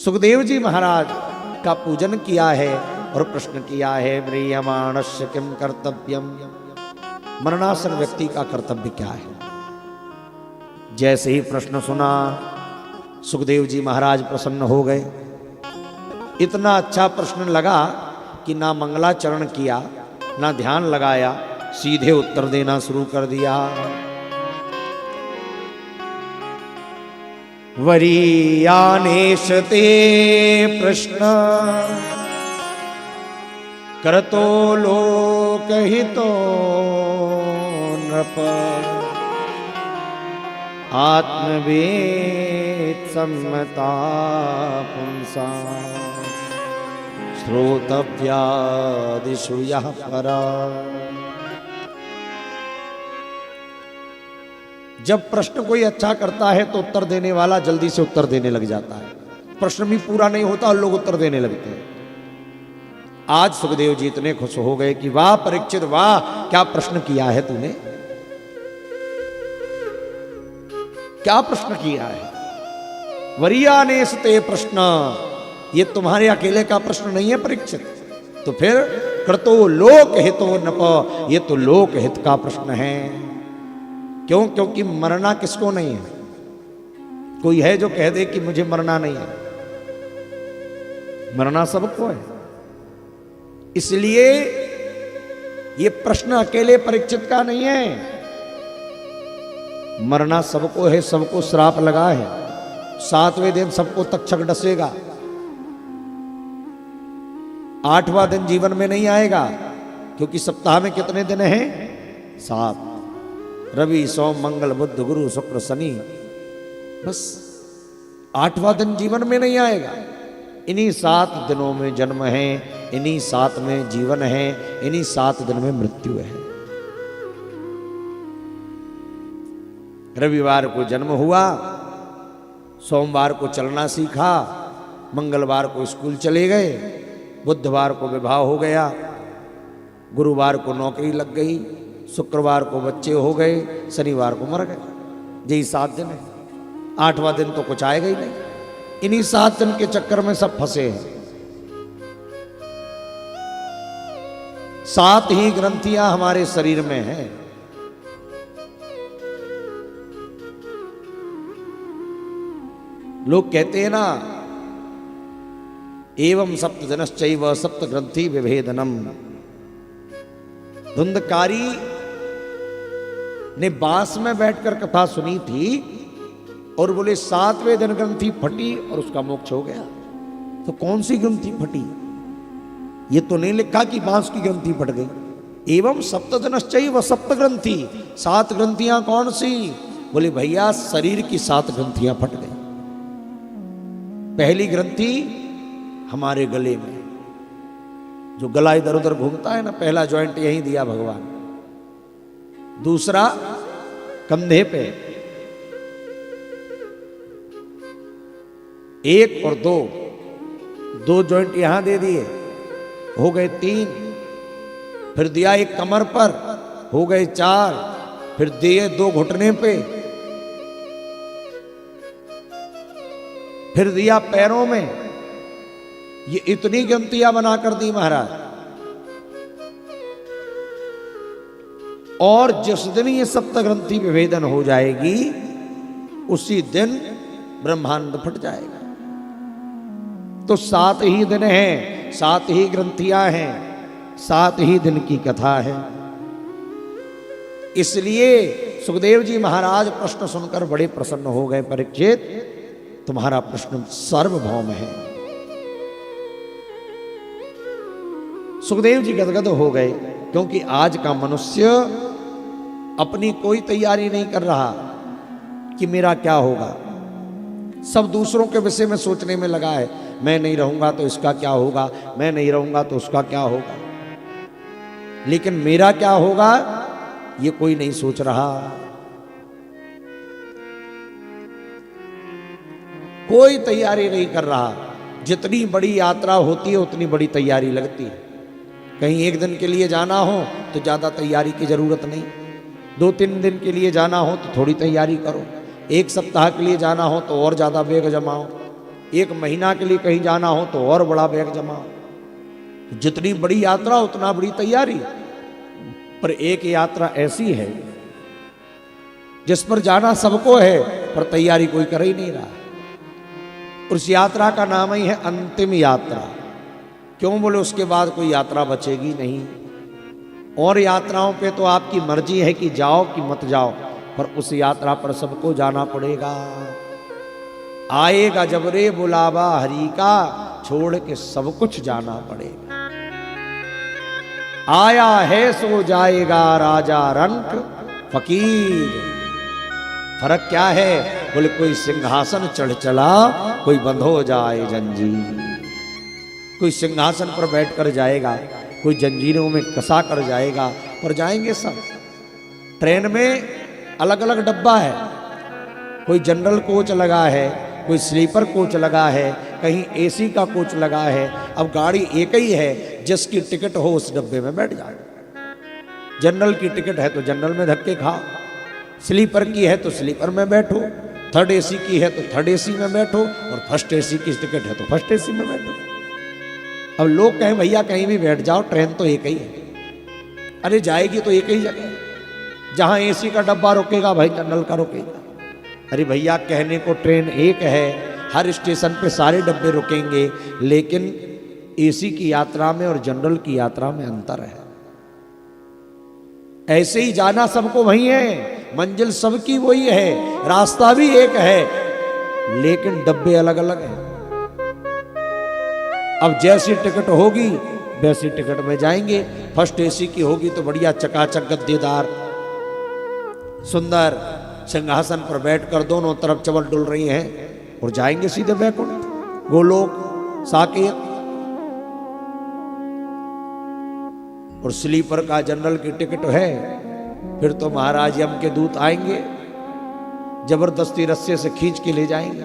सुखदेव जी महाराज का पूजन किया है और प्रश्न किया है, म्रियमाणस्य किम कर्तव्यम, मरणासन व्यक्ति का कर्तव्य क्या है। जैसे ही प्रश्न सुना सुखदेव जी महाराज प्रसन्न हो गए। इतना अच्छा प्रश्न लगा कि ना मंगलाचरण किया ना ध्यान लगाया, सीधे उत्तर देना शुरू कर दिया। वरीयानेश ते प्रश्न करतो लोकहितो नृप, आत्मवेद सम्मता पुंसा श्रोतव्यादिषु यः परा। जब प्रश्न कोई अच्छा करता है तो उत्तर देने वाला जल्दी से उत्तर देने लग जाता है। प्रश्न भी पूरा नहीं होता और लोग उत्तर देने लगते हैं। आज सुखदेव जी इतने खुश हो गए कि वाह परीक्षित, वाह क्या प्रश्न किया है तूने, क्या प्रश्न किया है। वरीयानेश ते प्रश्न, ये तुम्हारे अकेले का प्रश्न नहीं है परीक्षित, तो फिर कर्तो लोक हितो नप, ये तो लोक हित का प्रश्न है। क्यों? क्योंकि मरना किसको नहीं है। कोई है जो कह दे कि मुझे मरना नहीं है? मरना सबको है। इसलिए ये प्रश्न अकेले परीक्षित का नहीं है, मरना सबको है, सबको श्राप लगा है। 7वें दिन सबको तक्षक डसेगा, 8वां दिन जीवन में नहीं आएगा, क्योंकि सप्ताह में कितने दिन हैं? 7। रवि सोम मंगल बुध गुरु शुक्र शनि, बस 8वां दिन जीवन में नहीं आएगा। इन्हीं 7 दिनों में जन्म है, इन्हीं 7 में जीवन है, इन्हीं 7 दिन में मृत्यु है। रविवार को जन्म हुआ, सोमवार को चलना सीखा, मंगलवार को स्कूल चले गए, बुधवार को विवाह हो गया, गुरुवार को नौकरी लग गई, शुक्रवार को बच्चे हो गए, शनिवार को मर गए। यही 7 दिन है। 8वां दिन तो कुछ आएगा ही नहीं। इन्हीं 7 दिन के चक्कर में सब फंसे हैं। 7 ही ग्रंथियां हमारे शरीर में हैं। लोग कहते हैं ना, एवं सप्त जनश्चैव सप्त ग्रंथि विभेदनम। धुंधकारी ने बांस में बैठकर कथा सुनी थी और बोले 7वें दिन ग्रंथि फटी और उसका मोक्ष हो गया। तो कौन सी ग्रंथि फटी? ये तो नहीं लिखा कि बांस की ग्रंथि फट गई। एवं सप्तजनश्चैव सप्त ग्रंथि, 7 ग्रंथियां कौन सी? बोले भैया शरीर की 7 ग्रंथियां फट गई। पहली ग्रंथि हमारे गले में, जो गला इधर उधर घूमता है ना, पहला जॉइंट यहीं दिया भगवान। दूसरा कंधे पे, 1 और 2 जॉइंट यहां दे दिए, हो गए 3। फिर दिया एक कमर पर, हो गए 4। फिर दिए 2 घुटने पे, फिर दिया पैरों में। ये इतनी ग्रंथियां बनाकर दी महाराज। और जिस दिन ये सप्त ग्रंथि विभेदन हो जाएगी, उसी दिन ब्रह्मांड फट जाएगा। तो 7 ही दिन हैं, 7 ही ग्रंथियां हैं, 7 ही दिन की कथा है। इसलिए सुखदेव जी महाराज प्रश्न सुनकर बड़े प्रसन्न हो गए। परीक्षित, तुम्हारा प्रश्न सार्वभौम है। सुखदेव जी गदगद हो गए, क्योंकि आज का मनुष्य अपनी कोई तैयारी नहीं कर रहा कि मेरा क्या होगा। सब दूसरों के विषय में सोचने में लगा है। मैं नहीं रहूंगा तो इसका क्या होगा, मैं नहीं रहूंगा तो उसका क्या होगा, लेकिन मेरा क्या होगा ये कोई नहीं सोच रहा। कोई तैयारी नहीं कर रहा। जितनी बड़ी यात्रा होती है उतनी बड़ी तैयारी लगती है। कहीं 1 दिन के लिए जाना हो तो ज़्यादा तैयारी की ज़रूरत नहीं, 2-3 दिन के लिए जाना हो तो थोड़ी तैयारी करो, 1 सप्ताह के लिए जाना हो तो और ज़्यादा वेग जमाओ। 1 महीना के लिए कहीं जाना हो तो और बड़ा बैग जमा हो। जितनी बड़ी यात्रा उतना बड़ी तैयारी। पर एक यात्रा ऐसी है जिस पर जाना सबको है, पर तैयारी कोई कर ही नहीं रहा। उस यात्रा का नाम ही है अंतिम यात्रा। क्यों बोले, उसके बाद कोई यात्रा बचेगी नहीं। और यात्राओं पे तो आपकी मर्जी है कि जाओ कि मत जाओ, पर उस यात्रा पर सबको जाना पड़ेगा। आएगा जब रे बुलावा हरि का, छोड़ के सब कुछ जाना पड़ेगा। आया है सो जाएगा राजा रंक फकीर। फर्क क्या है बोले, कोई सिंहासन चढ़ चला, कोई बंधो जाए जंजीर। कोई सिंहासन पर बैठकर जाएगा, कोई जंजीरों में कसा कर जाएगा, पर जाएंगे सब। ट्रेन में अलग अलग डब्बा है, कोई जनरल कोच लगा है, कोई स्लीपर कोच लगा है, कहीं एसी का कोच लगा है। अब गाड़ी एक ही है, जिसकी टिकट हो उस डब्बे में बैठ जाए। जनरल की टिकट है तो जनरल में धक्के खाओ, स्लीपर की है तो स्लीपर में बैठो, थर्ड एसी की है तो थर्ड एसी में बैठो, और फर्स्ट एसी की टिकट है तो फर्स्ट एसी में बैठो। अब लोग कहें भैया कहीं भी बैठ जाओ, ट्रेन तो एक ही है। अरे जाएगी तो एक ही जगह, जहां एसी का डब्बा रुकेगा भाई जनरल का रुकेगा। अरे भैया कहने को ट्रेन एक है, हर स्टेशन पे सारे डब्बे रुकेंगे, लेकिन एसी की यात्रा में और जनरल की यात्रा में अंतर है। ऐसे ही जाना सबको वही है, मंजिल सबकी वही है, रास्ता भी एक है, लेकिन डब्बे अलग अलग हैं। अब जैसी टिकट होगी वैसी टिकट में जाएंगे। फर्स्ट एसी की होगी तो बढ़िया चकाचक गद्देदार सुंदर सिंहासन पर बैठकर दोनों तरफ चवल डुल रही हैं, और जाएंगे सीधे वैकुंठ, गोलोक, साकेत। और स्लीपर का जनरल की टिकट है, फिर तो महाराज यम के दूत आएंगे, जबरदस्ती रस्से से खींच के ले जाएंगे।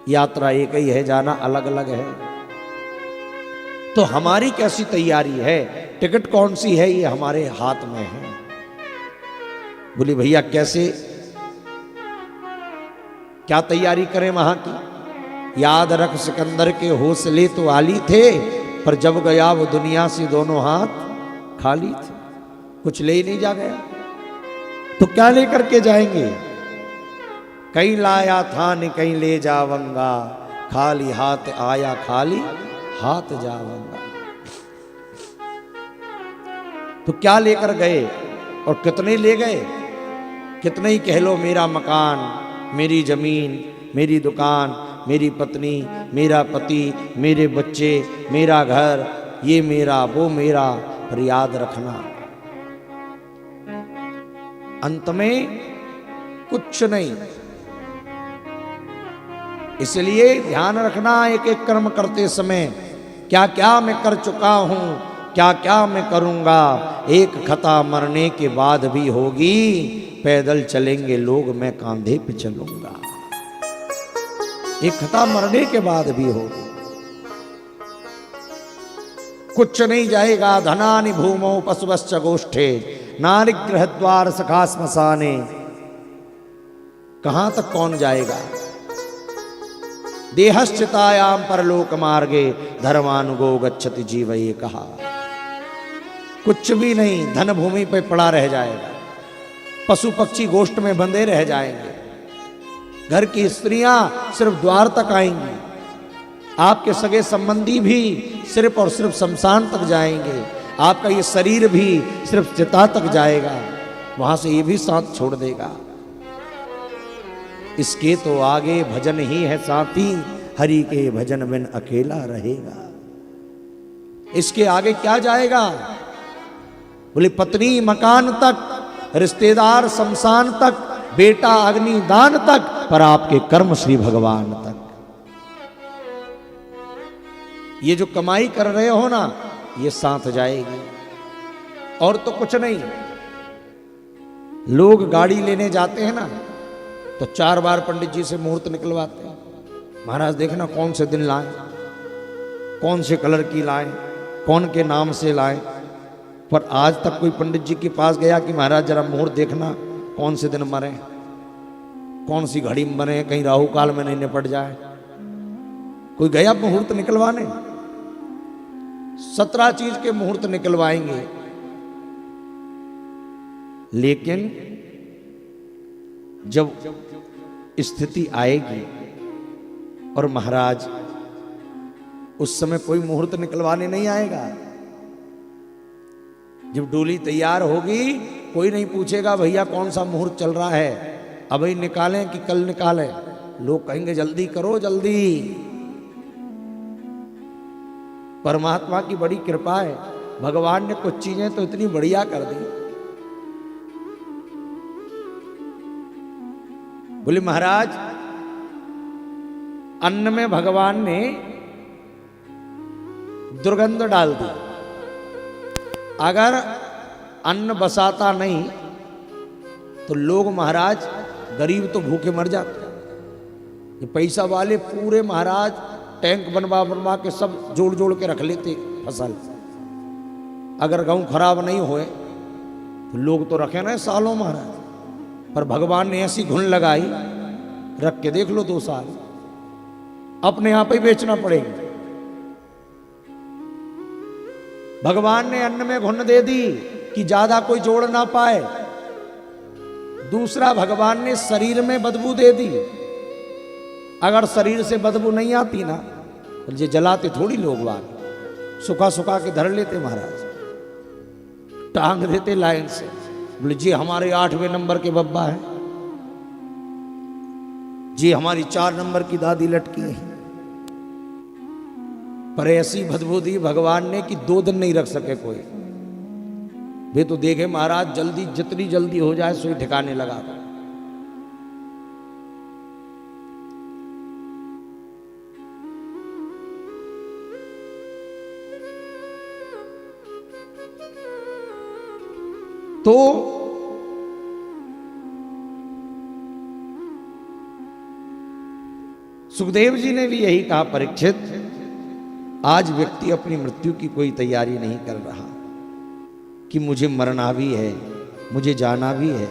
यात्रा एक ही है, जाना अलग अलग है। तो हमारी कैसी तैयारी है, टिकट कौन सी है, ये हमारे हाथ में है। बोली भैया कैसे, क्या तैयारी करें वहां की। याद रख सिकंदर के हौसले तो आली थे, पर जब गया वो दुनिया से दोनों हाथ खाली थे। कुछ ले ही नहीं जा गया तो क्या लेकर के जाएंगे। कहीं लाया था न कहीं ले जावंगा, खाली हाथ आया खाली हाथ जावंगा। तो क्या लेकर गए और कितने ले गए। कितने ही कह लो, मेरा मकान, मेरी जमीन, मेरी दुकान, मेरी पत्नी, मेरा पति, मेरे बच्चे, मेरा घर, ये मेरा वो मेरा, पर याद रखना अंत में कुछ नहीं। इसलिए ध्यान रखना एक एक कर्म करते समय, क्या क्या मैं कर चुका हूं, क्या क्या मैं करूंगा। एक खता मरने के बाद भी होगी, पैदल चलेंगे लोग मैं कांधे पे चलूंगा। एक खता मरने के बाद भी होगी। कुछ नहीं जाएगा। धनानि भूमौ पशुवश्च गोष्ठे, नारिगृह द्वार सखा स्मशाने। कहां तक कौन जाएगा। देहश्चितायाम परलोक मार्गे, धर्मानुगो गच्छति जीव, ये कहा। कुछ भी नहीं, धन भूमि पे पड़ा रह जाएगा, पशु पक्षी गोष्ठ में बंधे रह जाएंगे, घर की स्त्रियां सिर्फ द्वार तक आएंगी, आपके सगे संबंधी भी सिर्फ और सिर्फ शमशान तक जाएंगे, आपका ये शरीर भी सिर्फ चिता तक जाएगा, वहां से ये भी साथ छोड़ देगा। इसके तो आगे भजन ही है साथी, हरि के भजन बिन अकेला रहेगा। इसके आगे क्या जाएगा। बोले पत्नी मकान तक, रिश्तेदार शमशान तक, बेटा अग्निदान तक, पर आपके कर्म श्री भगवान तक। ये जो कमाई कर रहे हो ना, ये साथ जाएगी और तो कुछ नहीं। लोग गाड़ी लेने जाते हैं ना, तो 4 बार पंडित जी से मुहूर्त निकलवाते हैं। महाराज देखना कौन से दिन लाएं, कौन से कलर की लाएं, कौन के नाम से लाएं। पर आज तक कोई पंडित जी के पास गया कि महाराज जरा मुहूर्त देखना कौन से दिन मरे, कौन सी घड़ी में मरे, कहीं राहु काल में नहीं निपट जाए। कोई गया मुहूर्त निकलवाने, 17 चीज के मुहूर्त निकलवाएंगे, लेकिन जब स्थिति आएगी और महाराज उस समय कोई मुहूर्त निकलवाने नहीं आएगा। जब डोली तैयार होगी कोई नहीं पूछेगा भैया कौन सा मुहूर्त चल रहा है, अभी निकालें कि कल निकालें। लोग कहेंगे जल्दी करो जल्दी। परमात्मा की बड़ी कृपा है, भगवान ने कुछ चीजें तो इतनी बढ़िया कर दी। बोले महाराज अन्न में भगवान ने दुर्गंध डाल दी। अगर अन्न बसाता नहीं तो लोग महाराज गरीब तो भूखे मर जाते। ये पैसा वाले पूरे महाराज टैंक बनवा बनवा के सब जोड़ जोड़ के रख लेते फसल। अगर गेहूं खराब नहीं होए तो लोग तो रखे ना सालों महाराज, पर भगवान ने ऐसी घुन लगाई, रख के देख लो 2 साल अपने यहां पे ही बेचना पड़ेगा। भगवान ने अन्न में घुन दे दी कि ज्यादा कोई जोड़ ना पाए। दूसरा भगवान ने शरीर में बदबू दे दी। अगर शरीर से बदबू नहीं आती ना तो ये जलाते थोड़ी लोग बाग, सुखा सुखा के धर लेते महाराज, टांग देते लाइन से। बोले जी हमारे 8वें नंबर के बब्बा है, जी हमारी 4 नंबर की दादी लटकी है। पर ऐसी बदबू दी भगवान ने कि 2 दिन नहीं रख सके कोई। वे तो देखे महाराज जल्दी जितनी जल्दी हो जाए सोई ठिकाने लगा। तो सुखदेव जी ने भी यही कहा, परीक्षित आज व्यक्ति अपनी मृत्यु की कोई तैयारी नहीं कर रहा कि मुझे मरना भी है, मुझे जाना भी है,